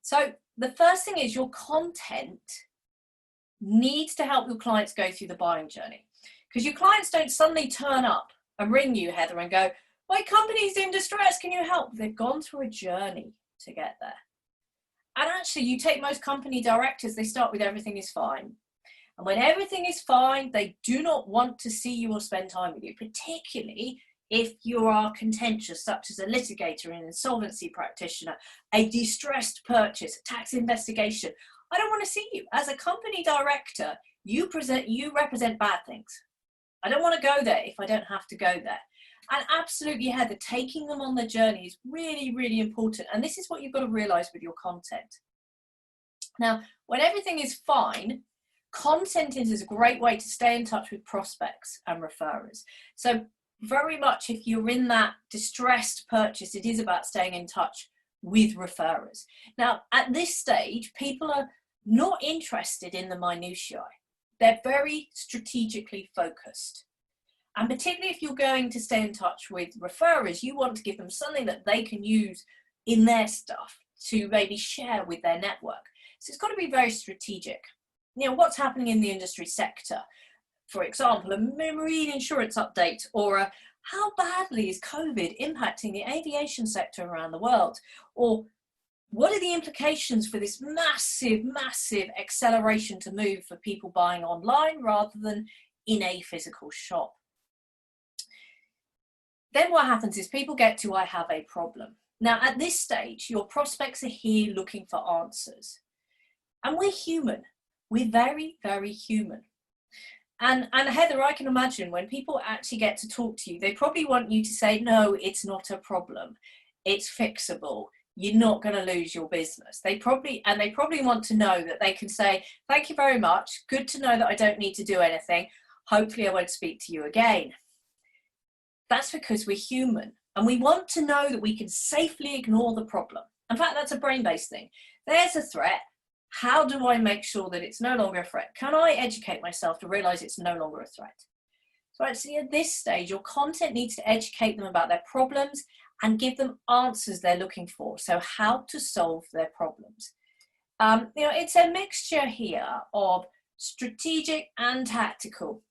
So the first thing is your content needs to help your clients go through the buying journey, because your clients don't suddenly turn up and ring you, Heather, and go, my company's in distress, can you help? They've gone through a journey to get there. And actually, you take most company directors, they start with everything is fine. And when everything is fine, they do not want to see you or spend time with you, particularly if you are contentious, such as a litigator, an insolvency practitioner, a distressed purchase, a tax investigation. I don't want to see you. As a company director, you represent bad things. I don't want to go there if I don't have to go there. And absolutely, Heather, taking them on the journey is really, really important. And this is what you've got to realize with your content. Now, when everything is fine, content is a great way to stay in touch with prospects and referrers. So very much if you're in that distressed purchase, it is about staying in touch with referrers. Now, at this stage, people are not interested in the minutiae. They're very strategically focused. And particularly if you're going to stay in touch with referrers, you want to give them something that they can use in their stuff to maybe share with their network. So it's got to be very strategic. You know, what's happening in the industry sector? For example, a marine insurance update, or how badly is COVID impacting the aviation sector around the world? Or what are the implications for this massive, massive acceleration to move for people buying online rather than in a physical shop? Then what happens is people get to, I have a problem. Now, at this stage, your prospects are here looking for answers. And we're human. We're very, very human. And Heather, I can imagine when people actually get to talk to you, they probably want you to say, no, it's not a problem. It's fixable. You're not going to lose your business. They probably want to know that they can say, thank you very much. Good to know that I don't need to do anything. Hopefully I won't speak to you again. That's because we're human and we want to know that we can safely ignore the problem. In fact, that's a brain-based thing. There's a threat. How do I make sure that it's no longer a threat? Can I educate myself to realize it's no longer a threat? So actually at this stage, your content needs to educate them about their problems and give them answers they're looking for. So how to solve their problems. It's a mixture here of strategic and tactical.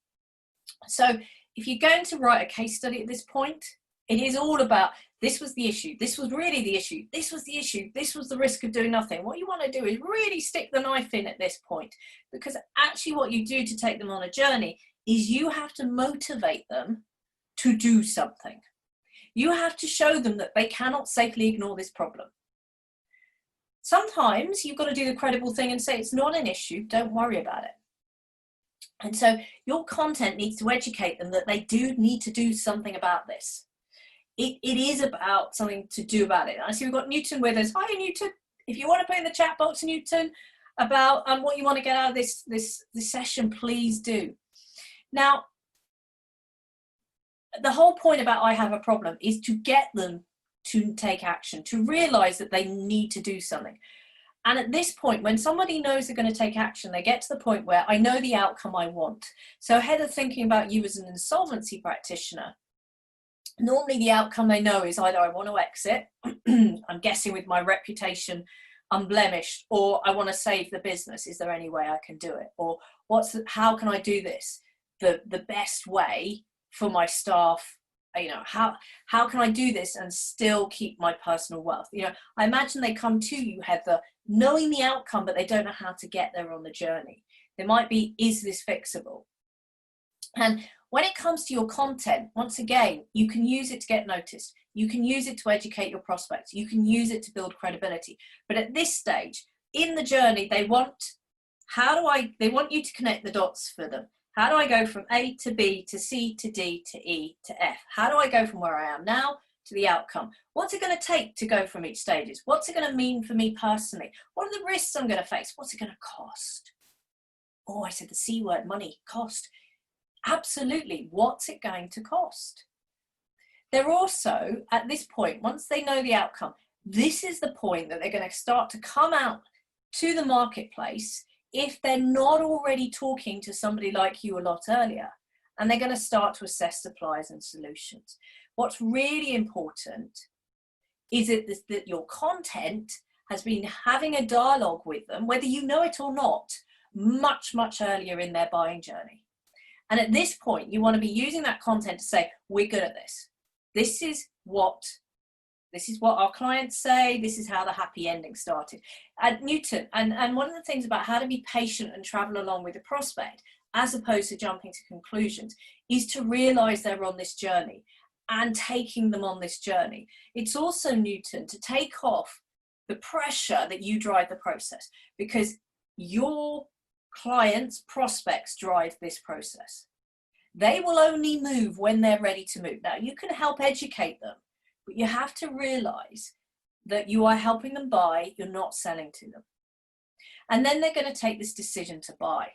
So if you're going to write a case study at this point, it is all about, this was the issue, this was really the issue, this was the issue, this was the risk of doing nothing. What you want to do is really stick the knife in at this point, because actually what you do to take them on a journey is you have to motivate them to do something. You have to show them that they cannot safely ignore this problem. Sometimes you've got to do the credible thing and say, it's not an issue, don't worry about it. And so your content needs to educate them that they do need to do something about this. It is about something to do about it. I see we've got Newton with us. Hi, Newton. If you want to put in the chat box, Newton, about what you want to get out of this session, please do. Now, the whole point about I have a problem is to get them to take action, to realize that they need to do something. And at this point, when somebody knows they're going to take action, they get to the point where I know the outcome I want. So Heather, thinking about you as an insolvency practitioner, normally the outcome they know is either I want to exit, I'm guessing with my reputation unblemished, or I want to save the business. Is there any way I can do it? Or how can I do this the best way for my staff? How can I do this and still keep my personal wealth? I imagine they come to you, Heather, knowing the outcome, but they don't know how to get there on the journey. There might be, is this fixable? And when it comes to your content, once again, you can use it to get noticed. You can use it to educate your prospects. You can use it to build credibility. But at this stage in the journey, they want you to connect the dots for them. How do I go from A to B to C to D to E to F? How do I go from where I am now to the outcome? What's it going to take to go from each stages? What's it going to mean for me personally? What are the risks I'm going to face? What's it going to cost? Oh, I said the C word, money, cost. Absolutely. What's it going to cost? They're also, at this point, once they know the outcome, this is the point that they're going to start to come out to the marketplace if they're not already talking to somebody like you a lot earlier, and they're going to start to assess suppliers and solutions. What's really important is that your content has been having a dialogue with them, whether you know it or not, much, much earlier in their buying journey. And at this point, you want to be using that content to say, we're good at this. This is what our clients say. This is how the happy ending started. At Newton, and one of the things about how to be patient and travel along with the prospect, as opposed to jumping to conclusions, is to realize they're on this journey and taking them on this journey. It's also, Newton, to take off the pressure that you drive the process, because your clients, prospects drive this process. They will only move when they're ready to move. Now, you can help educate them, but you have to realize that you are helping them buy, you're not selling to them. And then they're going to take this decision to buy.